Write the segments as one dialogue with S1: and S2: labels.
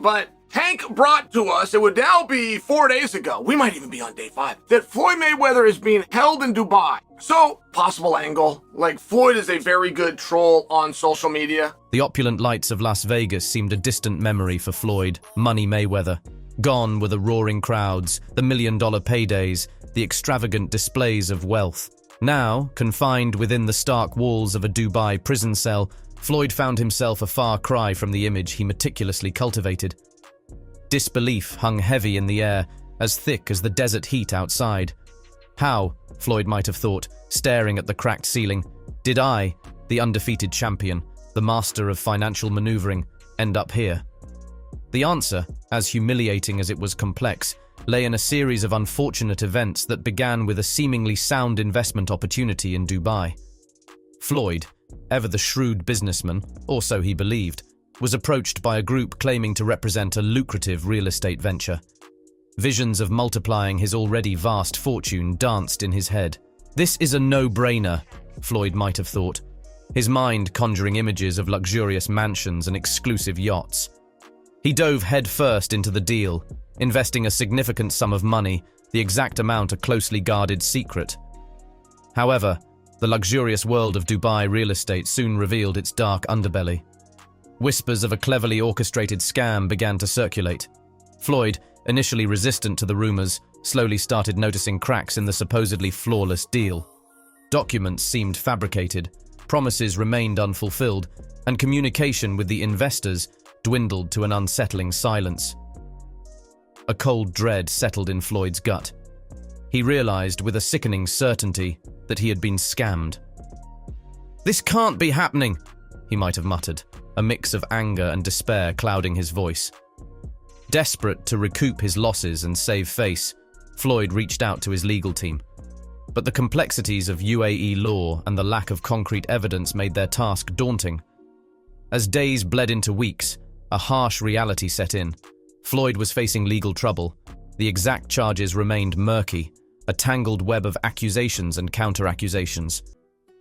S1: But Hank brought to us, it would now be 4 days ago, we might even be on day 5, that Floyd Mayweather is being held in Dubai. So, possible angle, like Floyd is a very good troll on social media.
S2: The opulent lights of Las Vegas seemed a distant memory for Floyd, Money Mayweather. Gone were the roaring crowds, the million-dollar paydays, the extravagant displays of wealth. Now, confined within the stark walls of a Dubai prison cell, Floyd found himself a far cry from the image he meticulously cultivated. Disbelief hung heavy in the air, as thick as the desert heat outside. How, Floyd might have thought, staring at the cracked ceiling, did I, the undefeated champion, the master of financial maneuvering, end up here? The answer, as humiliating as it was complex, lay in a series of unfortunate events that began with a seemingly sound investment opportunity in Dubai. Floyd, ever the shrewd businessman, or so he believed, was approached by a group claiming to represent a lucrative real estate venture. Visions of multiplying his already vast fortune danced in his head. This is a no-brainer, Floyd might have thought, his mind conjuring images of luxurious mansions and exclusive yachts. He dove headfirst into the deal, investing a significant sum of money, the exact amount a closely guarded secret. However, the luxurious world of Dubai real estate soon revealed its dark underbelly. Whispers of a cleverly orchestrated scam began to circulate. Floyd, initially resistant to the rumors, slowly started noticing cracks in the supposedly flawless deal. Documents seemed fabricated, promises remained unfulfilled, and communication with the investors dwindled to an unsettling silence. A cold dread settled in Floyd's gut. He realized with a sickening certainty that he had been scammed. "This can't be happening," he might have muttered, a mix of anger and despair clouding his voice. Desperate to recoup his losses and save face, Floyd reached out to his legal team. But the complexities of UAE law and the lack of concrete evidence made their task daunting. As days bled into weeks, a harsh reality set in. Floyd was facing legal trouble. The exact charges remained murky, a tangled web of accusations and counter-accusations.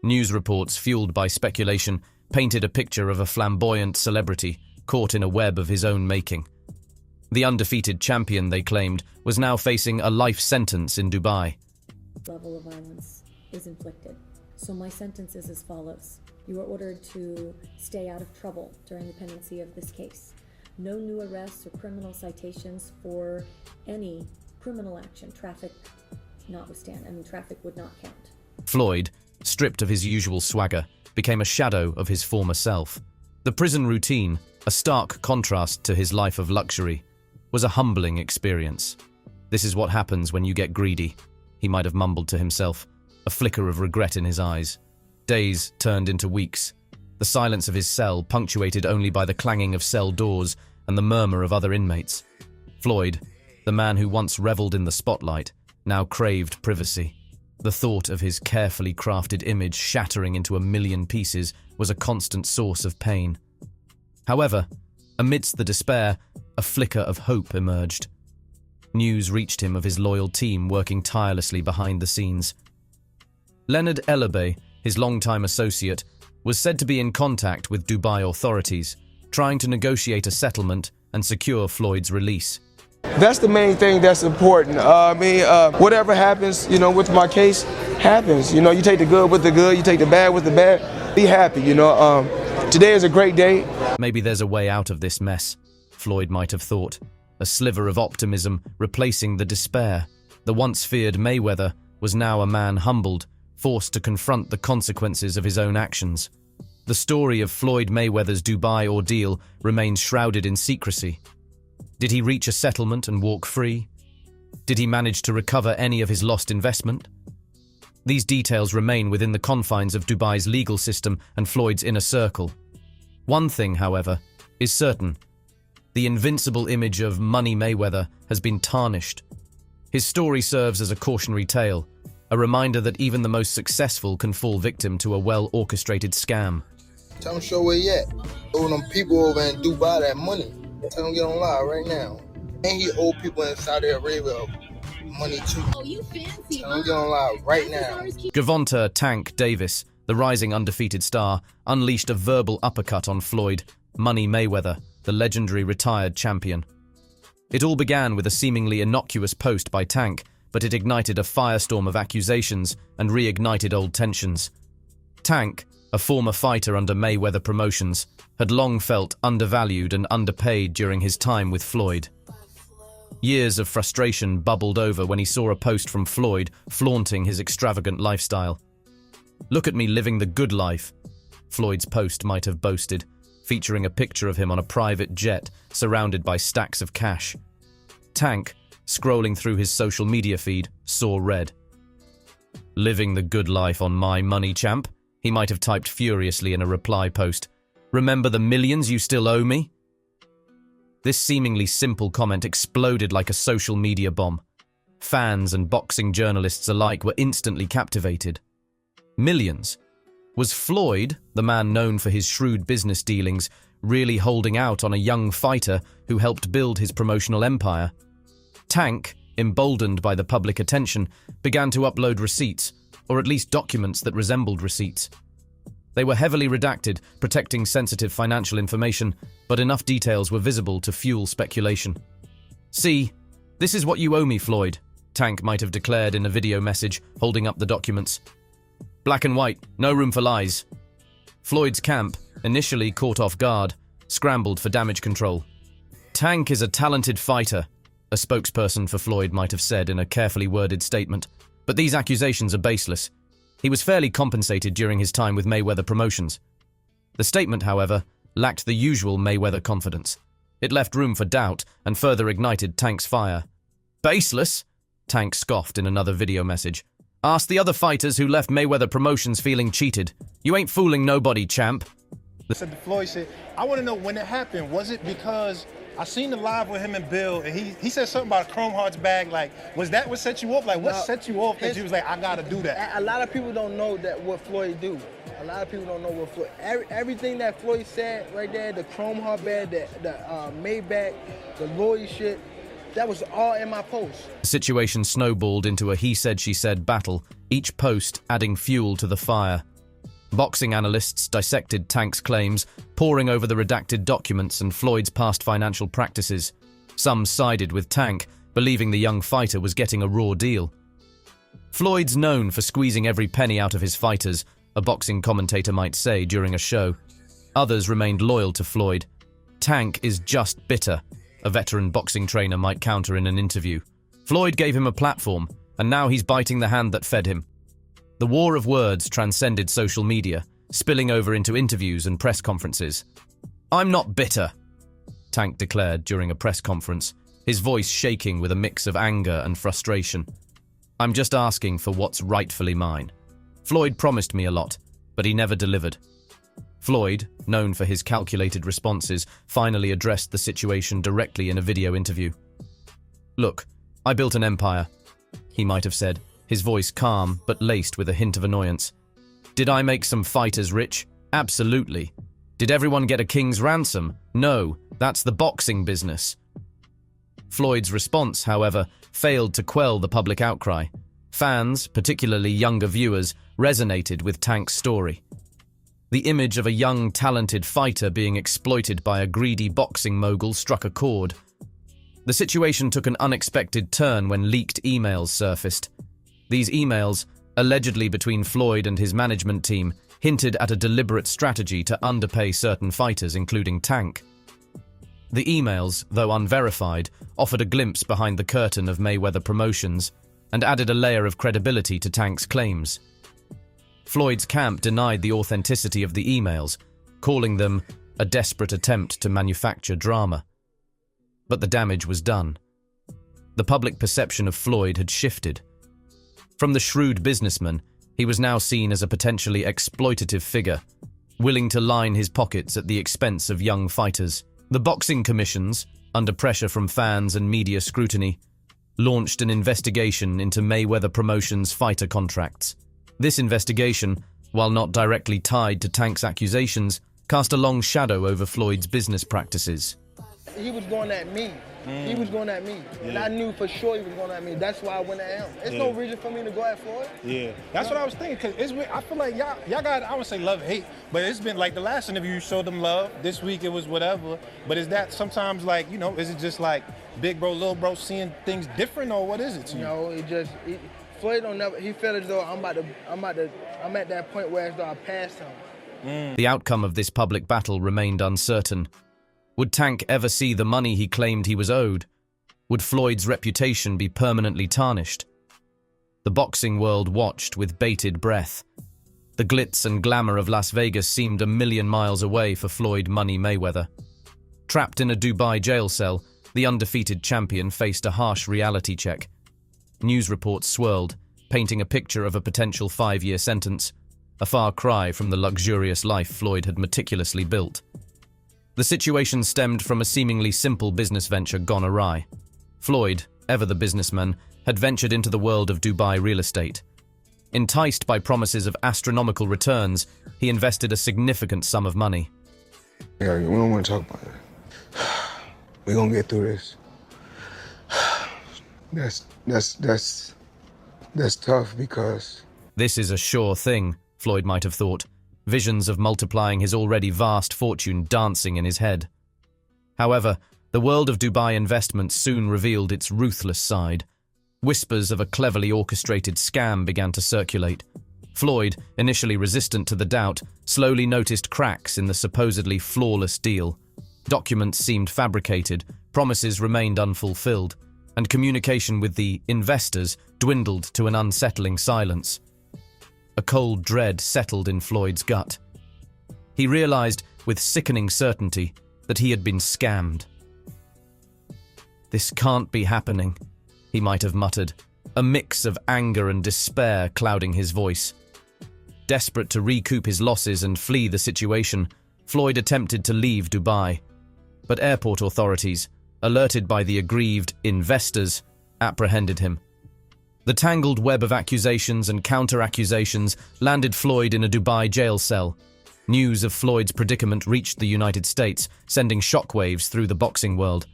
S2: News reports, fueled by speculation, painted a picture of a flamboyant celebrity caught in a web of his own making. The undefeated champion, they claimed, was now facing a life sentence in Dubai.
S3: Level of violence is inflicted. So my sentence is as follows. You are ordered to stay out of trouble during the pendency of this case. No new arrests or criminal citations for any criminal action. Traffic notwithstanding. Traffic would not count.
S2: Floyd, stripped of his usual swagger, became a shadow of his former self. The prison routine, a stark contrast to his life of luxury, was a humbling experience. "This is what happens when you get greedy," he might have mumbled to himself, a flicker of regret in his eyes. Days turned into weeks. The silence of his cell punctuated only by the clanging of cell doors and the murmur of other inmates. Floyd, the man who once reveled in the spotlight, now craved privacy. The thought of his carefully crafted image shattering into a million pieces was a constant source of pain. However, amidst the despair, a flicker of hope emerged. News reached him of his loyal team working tirelessly behind the scenes. Leonard Ellerbe, his longtime associate, was said to be in contact with Dubai authorities, trying to negotiate a settlement and secure Floyd's release.
S4: That's the main thing that's important. Whatever happens, with my case, happens. You take the good with the good, you take the bad with the bad. Be happy, Today is a great day.
S2: Maybe there's a way out of this mess, Floyd might have thought, a sliver of optimism replacing the despair. The once feared Mayweather was now a man humbled, forced to confront the consequences of his own actions. The story of Floyd Mayweather's Dubai ordeal remains shrouded in secrecy. Did he reach a settlement and walk free? Did he manage to recover any of his lost investment? These details remain within the confines of Dubai's legal system and Floyd's inner circle. One thing, however, is certain. The invincible image of Money Mayweather has been tarnished. His story serves as a cautionary tale, a reminder that even the most successful can fall victim to a well-orchestrated scam.
S5: Tell them show where he at. Owe them people over in Dubai that money. Tell them get on live right now. And he owe people in Saudi Arabia money too.
S6: Oh, you fancy,
S5: Tell them get on live right now.
S2: Gervonta "Tank" Davis, the rising undefeated star, unleashed a verbal uppercut on Floyd, Money Mayweather, the legendary retired champion. It all began with a seemingly innocuous post by Tank, but it ignited a firestorm of accusations and reignited old tensions. Tank, a former fighter under Mayweather Promotions, had long felt undervalued and underpaid during his time with Floyd. Years of frustration bubbled over when he saw a post from Floyd flaunting his extravagant lifestyle. "Look at me living the good life," Floyd's post might have boasted, featuring a picture of him on a private jet surrounded by stacks of cash. Tank, scrolling through his social media feed, saw red. "Living the good life on my money, champ," he might have typed furiously in a reply post. "Remember the millions you still owe me?" This seemingly simple comment exploded like a social media bomb. Fans and boxing journalists alike were instantly captivated. Millions? Was Floyd, the man known for his shrewd business dealings, really holding out on a young fighter who helped build his promotional empire? Tank, emboldened by the public attention, began to upload receipts, or at least documents that resembled receipts. They were heavily redacted, protecting sensitive financial information, but enough details were visible to fuel speculation. "See, this is what you owe me, Floyd," Tank might have declared in a video message, holding up the documents. "Black and white, no room for lies." Floyd's camp, initially caught off guard, scrambled for damage control. "Tank is a talented fighter," a spokesperson for Floyd might have said in a carefully worded statement, "but these accusations are baseless. He was fairly compensated during his time with Mayweather Promotions." The statement, however, lacked the usual Mayweather confidence. It left room for doubt and further ignited Tank's fire. "Baseless?" Tank scoffed in another video message. "Ask the other fighters who left Mayweather Promotions feeling cheated. You ain't fooling nobody, champ."
S6: Said to Floyd, said, "I want to know when it happened. Was it because I seen the live with him and Bill, and he said something about a Chrome Hearts bag? Like, was that what set you off? Like, what set you off that you was like, I gotta do that?"
S7: A lot of people don't know that what Floyd do. A lot of people don't know what Floyd. Everything that Floyd said right there, the Chrome Heart bag, the Maybach, the Lloyd shit, that was all in my post.
S2: The situation snowballed into a he-said-she-said battle, each post adding fuel to the fire. Boxing analysts dissected Tank's claims, poring over the redacted documents and Floyd's past financial practices. Some sided with Tank, believing the young fighter was getting a raw deal. "Floyd's known for squeezing every penny out of his fighters," a boxing commentator might say during a show. Others remained loyal to Floyd. "Tank is just bitter," a veteran boxing trainer might counter in an interview. "Floyd gave him a platform, and now he's biting the hand that fed him." The war of words transcended social media, spilling over into interviews and press conferences. "I'm not bitter," Tank declared during a press conference, his voice shaking with a mix of anger and frustration. "I'm just asking for what's rightfully mine. Floyd promised me a lot, but he never delivered." Floyd, known for his calculated responses, finally addressed the situation directly in a video interview. "Look, I built an empire," he might have said, his voice calm but laced with a hint of annoyance. "Did I make some fighters rich? Absolutely. Did everyone get a king's ransom? No, that's the boxing business." Floyd's response, however, failed to quell the public outcry. Fans, particularly younger viewers, resonated with Tank's story. The image of a young, talented fighter being exploited by a greedy boxing mogul struck a chord. The situation took an unexpected turn when leaked emails surfaced. These emails, allegedly between Floyd and his management team, hinted at a deliberate strategy to underpay certain fighters, including Tank. The emails, though unverified, offered a glimpse behind the curtain of Mayweather Promotions and added a layer of credibility to Tank's claims. Floyd's camp denied the authenticity of the emails, calling them a desperate attempt to manufacture drama. But the damage was done. The public perception of Floyd had shifted. From the shrewd businessman, he was now seen as a potentially exploitative figure, willing to line his pockets at the expense of young fighters. The boxing commissions, under pressure from fans and media scrutiny, launched an investigation into Mayweather Promotions' fighter contracts. This investigation, while not directly tied to Tank's accusations, cast a long shadow over Floyd's business practices.
S7: He was going at me. He was going at me. And I knew for sure he was going at me. That's why I went at him. There's no reason for me to go at Floyd.
S6: Yeah, that's what I was thinking. Cause I feel like y'all got, I would say love, hate, but it's been like the last interview you showed them love. This week it was whatever. But is that sometimes like, you know, is it just like big bro, little bro seeing things different, or what is it to you?
S7: No, Floyd don't never. He felt as though I'm at that point where as though I passed him.
S2: The outcome of this public battle remained uncertain. Would Tank ever see the money he claimed he was owed? Would Floyd's reputation be permanently tarnished? The boxing world watched with bated breath. The glitz and glamour of Las Vegas seemed a million miles away for Floyd Money Mayweather. Trapped in a Dubai jail cell, the undefeated champion faced a harsh reality check. News reports swirled, painting a picture of a potential 5-year sentence, a far cry from the luxurious life Floyd had meticulously built. The situation stemmed from a seemingly simple business venture gone awry. Floyd, ever the businessman, had ventured into the world of Dubai real estate. Enticed by promises of astronomical returns, he invested a significant sum of money.
S4: Yeah, we don't want to talk about it. We're gonna get through this. That's tough because...
S2: This is a sure thing, Floyd might have thought, visions of multiplying his already vast fortune dancing in his head. However, the world of Dubai investments soon revealed its ruthless side. Whispers of a cleverly orchestrated scam began to circulate. Floyd, initially resistant to the doubt, slowly noticed cracks in the supposedly flawless deal. Documents seemed fabricated, promises remained unfulfilled, and communication with the investors dwindled to an unsettling silence. A cold dread settled in Floyd's gut. He realized with sickening certainty that he had been scammed. "This can't be happening," he might have muttered, a mix of anger and despair clouding his voice. Desperate to recoup his losses and flee the situation, Floyd attempted to leave Dubai. But airport authorities, alerted by the aggrieved investors, apprehended him. The tangled web of accusations and counter-accusations landed Floyd in a Dubai jail cell. News of Floyd's predicament reached the United States, sending shockwaves through the boxing world.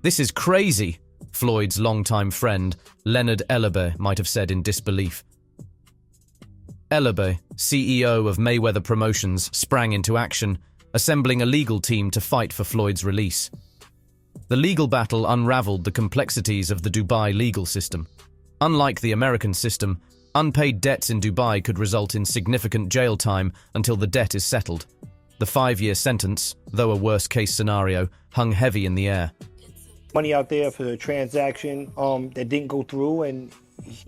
S2: "This is crazy," Floyd's longtime friend, Leonard Ellerbe, might have said in disbelief. Ellerbe, CEO of Mayweather Promotions, sprang into action, assembling a legal team to fight for Floyd's release. The legal battle unraveled the complexities of the Dubai legal system. Unlike the American system, unpaid debts in Dubai could result in significant jail time until the debt is settled. The 5-year sentence, though a worst-case scenario, hung heavy in the air.
S8: Money out there for the transaction that didn't go through, and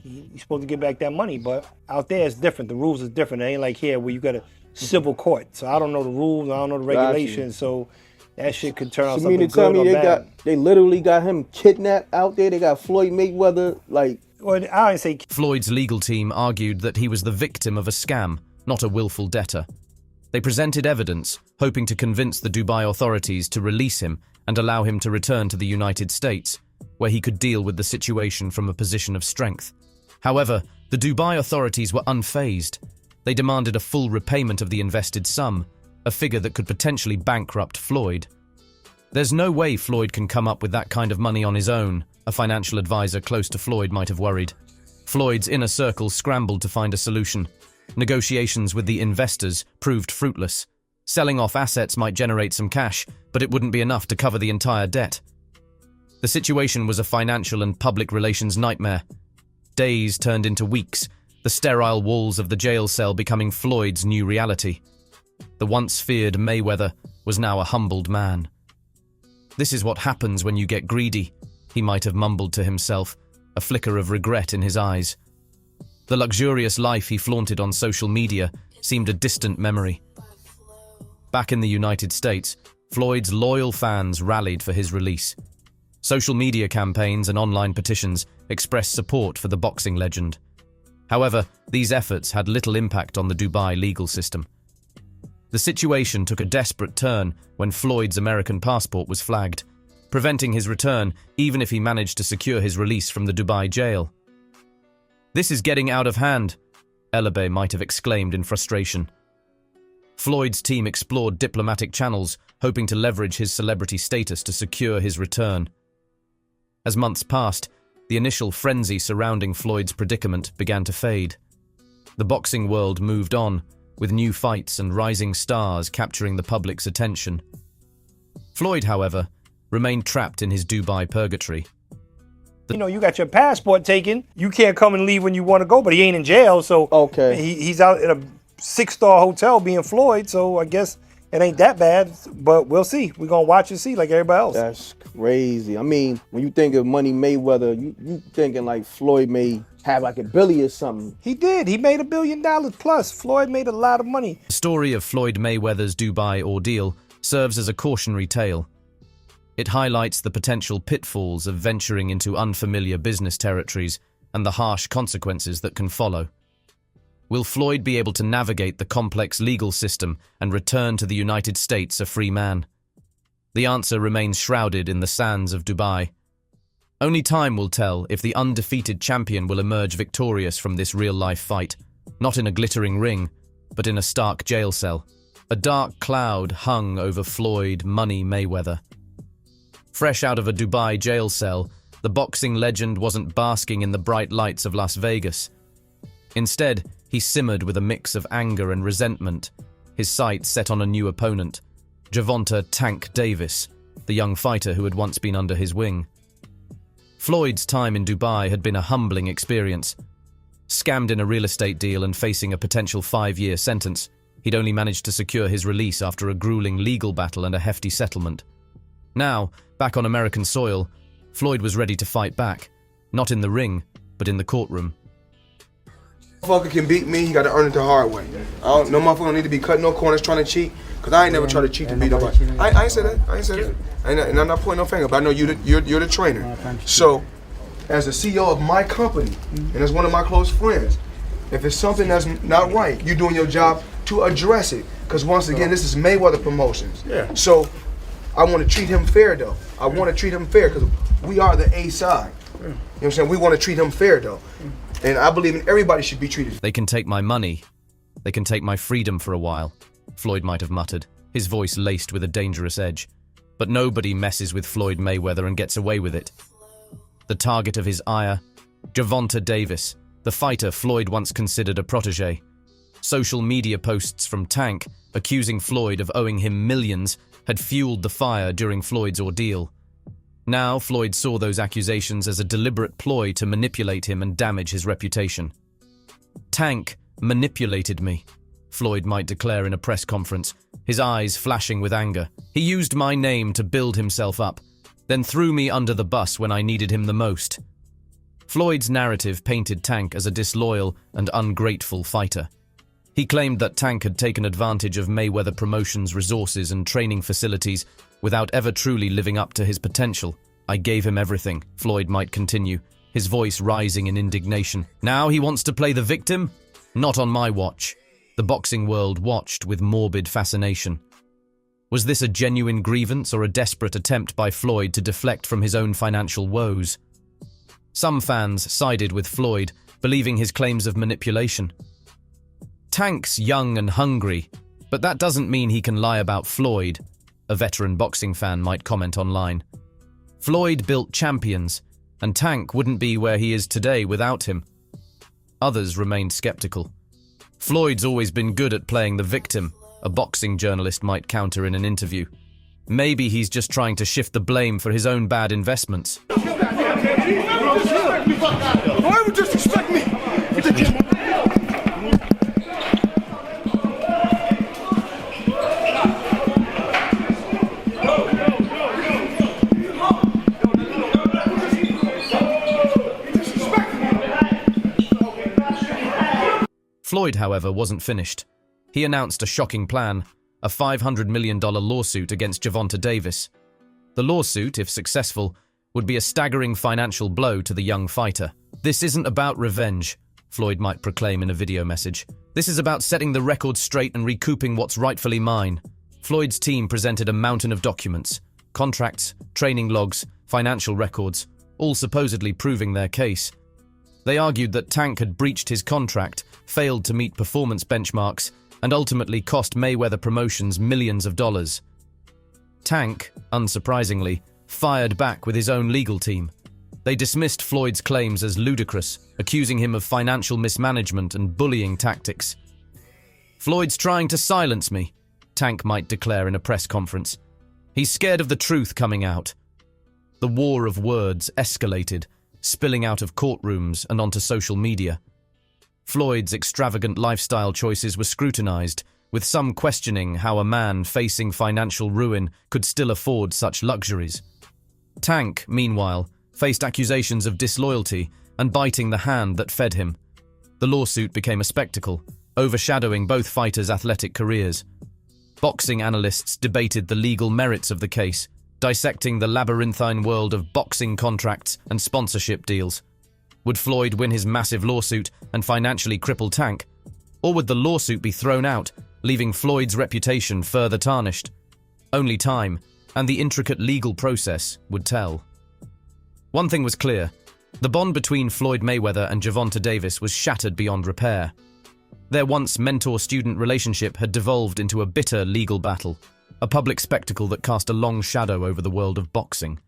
S8: you're supposed to get back that money. But out there it's different. The rules is different. It ain't like here where you got a civil court. So I don't know the rules. I don't know the regulations. So that shit could turn out something good or bad.
S9: They literally got him kidnapped out there. They got Floyd Mayweather, like...
S8: Well, I didn't say...
S2: Floyd's legal team argued that he was the victim of a scam, not a willful debtor. They presented evidence, hoping to convince the Dubai authorities to release him and allow him to return to the United States, where he could deal with the situation from a position of strength. However, the Dubai authorities were unfazed. They demanded a full repayment of the invested sum, a figure that could potentially bankrupt Floyd. "There's no way Floyd can come up with that kind of money on his own," a financial advisor close to Floyd might have worried. Floyd's inner circle scrambled to find a solution. Negotiations with the investors proved fruitless. Selling off assets might generate some cash, but it wouldn't be enough to cover the entire debt. The situation was a financial and public relations nightmare. Days turned into weeks, the sterile walls of the jail cell becoming Floyd's new reality. The once feared Mayweather was now a humbled man. "This is what happens when you get greedy," he might have mumbled to himself, a flicker of regret in his eyes. The luxurious life he flaunted on social media seemed a distant memory. Back in the United States, Floyd's loyal fans rallied for his release. Social media campaigns and online petitions expressed support for the boxing legend. However, these efforts had little impact on the Dubai legal system. The situation took a desperate turn when Floyd's American passport was flagged, preventing his return even if he managed to secure his release from the Dubai jail. "This is getting out of hand," Ellerbe might have exclaimed in frustration. Floyd's team explored diplomatic channels, hoping to leverage his celebrity status to secure his return. As months passed, the initial frenzy surrounding Floyd's predicament began to fade. The boxing world moved on, with new fights and rising stars capturing the public's attention. Floyd, however, remained trapped in his Dubai purgatory.
S8: You know, you got your passport taken. You can't come and leave when you want to go, but he ain't in jail, so
S9: Okay.
S8: he's out at a 6-star hotel being Floyd, so I guess it ain't that bad, but we'll see. We're going to watch and see like everybody else.
S9: That's crazy. I mean, when you think of Money Mayweather, you thinking like Floyd may have like $1 billion or something.
S8: He did. He made $1 billion plus. Floyd made a lot of money.
S2: The story of Floyd Mayweather's Dubai ordeal serves as a cautionary tale. It highlights the potential pitfalls of venturing into unfamiliar business territories and the harsh consequences that can follow. Will Floyd be able to navigate the complex legal system and return to the United States a free man? The answer remains shrouded in the sands of Dubai. Only time will tell if the undefeated champion will emerge victorious from this real-life fight, not in a glittering ring, but in a stark jail cell. A dark cloud hung over Floyd Money Mayweather. Fresh out of a Dubai jail cell, the boxing legend wasn't basking in the bright lights of Las Vegas. Instead, he simmered with a mix of anger and resentment, his sights set on a new opponent, Gervonta "Tank" Davis, the young fighter who had once been under his wing. Floyd's time in Dubai had been a humbling experience. Scammed in a real estate deal and facing a potential 5-year sentence, he'd only managed to secure his release after a grueling legal battle and a hefty settlement. Now, back on American soil, Floyd was ready to fight back, not in the ring, but in the courtroom.
S4: Motherfucker can beat me, he got to earn it the hard way. No motherfucker don't need to be cutting no corners trying to cheat, because I ain't never tried to cheat to beat nobody. I ain't said that, And I'm not pointing no finger, but I know you're the trainer. So, as the CEO of my company, and as one of my close friends, if it's something that's not right, you're doing your job to address it. Because once again, this is Mayweather Promotions.
S6: Yeah.
S4: So, I want to treat him fair though. I want to treat him fair because we are the A side. You know what I'm saying? We want to treat him fair though. And I believe in everybody should be treated.
S2: They can take my money. They can take my freedom for a while, Floyd might have muttered, his voice laced with a dangerous edge. But nobody messes with Floyd Mayweather and gets away with it. The target of his ire, Gervonta Davis, the fighter Floyd once considered a protege. Social media posts from Tank, accusing Floyd of owing him millions, had fueled the fire during Floyd's ordeal. Now, Floyd saw those accusations as a deliberate ploy to manipulate him and damage his reputation. Tank manipulated me, Floyd might declare in a press conference, his eyes flashing with anger. He used my name to build himself up, then threw me under the bus when I needed him the most. Floyd's narrative painted Tank as a disloyal and ungrateful fighter. He claimed that Tank had taken advantage of Mayweather Promotions' resources and training facilities without ever truly living up to his potential. I gave him everything, Floyd might continue, his voice rising in indignation. Now he wants to play the victim? Not on my watch. The boxing world watched with morbid fascination. Was this a genuine grievance or a desperate attempt by Floyd to deflect from his own financial woes? Some fans sided with Floyd, believing his claims of manipulation. Tank's young and hungry, but that doesn't mean he can lie about Floyd, a veteran boxing fan might comment online. Floyd built champions, and Tank wouldn't be where he is today without him. Others remained skeptical. Floyd's always been good at playing the victim, a boxing journalist might counter in an interview. Maybe he's just trying to shift the blame for his own bad investments.
S4: Why would you disrespect me?
S2: Floyd, however, wasn't finished. He announced a shocking plan, a $500 million lawsuit against Gervonta Davis. The lawsuit, if successful, would be a staggering financial blow to the young fighter. This isn't about revenge, Floyd might proclaim in a video message. This is about setting the record straight and recouping what's rightfully mine. Floyd's team presented a mountain of documents, contracts, training logs, financial records, all supposedly proving their case. They argued that Tank had breached his contract, failed to meet performance benchmarks, and ultimately cost Mayweather Promotions millions of dollars. Tank, unsurprisingly, fired back with his own legal team. They dismissed Floyd's claims as ludicrous, accusing him of financial mismanagement and bullying tactics. "Floyd's trying to silence me," Tank might declare in a press conference. "He's scared of the truth coming out." The war of words escalated, spilling out of courtrooms and onto social media. Floyd's extravagant lifestyle choices were scrutinized, with some questioning how a man facing financial ruin could still afford such luxuries. Tank, meanwhile, faced accusations of disloyalty and biting the hand that fed him. The lawsuit became a spectacle, overshadowing both fighters' athletic careers. Boxing analysts debated the legal merits of the case, dissecting the labyrinthine world of boxing contracts and sponsorship deals. Would Floyd win his massive lawsuit and financially cripple Tank? Or would the lawsuit be thrown out, leaving Floyd's reputation further tarnished? Only time and the intricate legal process would tell. One thing was clear: the bond between Floyd Mayweather and Gervonta Davis was shattered beyond repair. Their once mentor-student relationship had devolved into a bitter legal battle, a public spectacle that cast a long shadow over the world of boxing.